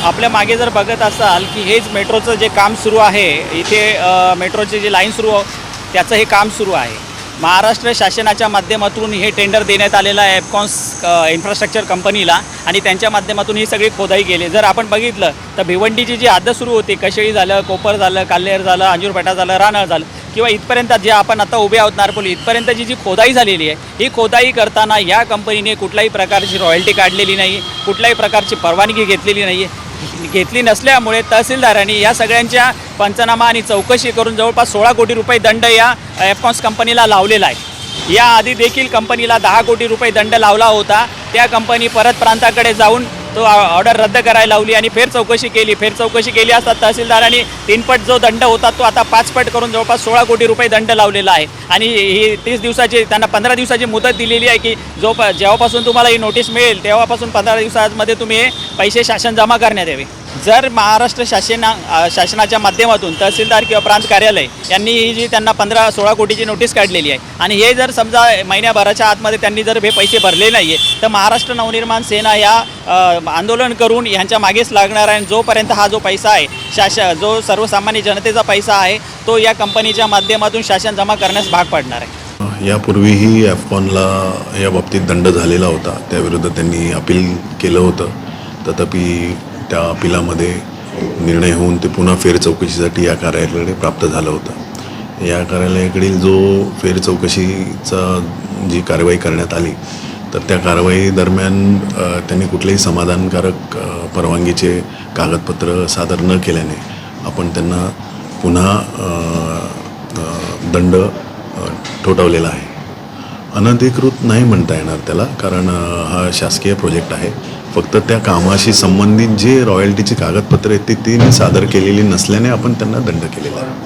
आपल्या मागे जर बघत असाल की हेच मेट्रोचं जे काम सुरू आहे इथे मेट्रोचे जे लाईन सुरू त्याचं हे काम सुरू आहे. महाराष्ट्र शासनाच्या माध्यमातून हे टेंडर देण्यात आलेलं आहे एफकॉन्स इन्फ्रास्ट्रक्चर कंपनीला आणि त्यांच्या माध्यमातून ही सगळी खोदाई केली. जर आपण बघितलं तर भिवंडीची जी हद्द सुरू होती, कशेळी झालं, कोपर झालं, काल्हेर झालं, अंजूरपेटा झालं, रानळ झालं किंवा इथपर्यंत जे आपण आता उभे आहोत नारपोली इथपर्यंतची जी खोदाई झालेली आहे, ही खोदाई करताना या कंपनीने कुठल्याही प्रकारची रॉयल्टी काढलेली नाही, कुठल्याही प्रकारची परवानगी घेतलेली नाही आहे. घेतली नसल्यामुळे तहसीलदारांनी या सगळ्यांच्या पंचनामा आणि चौकशी करून जवळपास 16 कोटी रुपये दंड या एफकॉन्स कंपनीला लावलेला आहे. याआधी देखील कंपनीला 10 कोटी रुपये दंड लावला होता. त्या कंपनी परत प्रांताकडे जाऊन तो ऑर्डर रद्द करायला लावली आणि फेर चौकशी केली असता तहसीलदारांनी 3 पट जो दंड होता तो आता 5 पट करून जवळपास 16 कोटी रुपये दंड लावलेला आहे. आणि ही 30 दिवसाची त्यांना 15 दिवसाची मुदत दिलेली आहे की जेव्हापासून तुम्हाला ही नोटीस मिळेल तेव्हापासून 15 दिवसांमध्ये तुम्ही हे पैसे शासन जमा करण्यात यावे. जर महाराष्ट्र शासनाच्या माध्यमातून तहसीलदार किंवा प्रांत कार्यालय यांनी ही जी त्यांना 15-16 कोटीची नोटीस काढलेली आहे आणि हे जर समजा महिन्याभराच्या आतमध्ये त्यांनी जर हे पैसे भरले नाही आहे तर महाराष्ट्र नवनिर्माण सेना या आंदोलन करून ह्यांच्या मागेच लागणार आहे. जोपर्यंत हा जो पैसा आहे जो सर्वसामान्य जनतेचा पैसा आहे तो या कंपनीच्या माध्यमातून शासन जमा करण्यास भाग पडणार आहे. यापूर्वीही एफकॉनला या बाबतीत दंड झालेला होता, त्याविरुद्ध त्यांनी अपील केलं होतं. तथापि त्या अपिलामध्ये निर्णय होऊन ते पुन्हा फेरचौकशीसाठी या कार्यालयाकडे प्राप्त झालं होतं. या कार्यालयाकडील जो फेरचौकशीचा जी कारवाई करण्यात आली तर त्या कारवाई दरम्यान त्यांनी कुठलेही समाधानकारक परवानगीचे कागदपत्र सादर न केल्याने आपण त्यांना पुन्हा दंड ठोठावलेला आहे. अनधिकृत नाही म्हणता येणार त्याला, कारण हा शासकीय प्रोजेक्ट आहे. फक्त त्या कामाशी संबंधित जे रॉयल्टीची कागदपत्र आहेत ते सादर केलेली नसल्याने आपण त्यांना दंड केलेला आहे.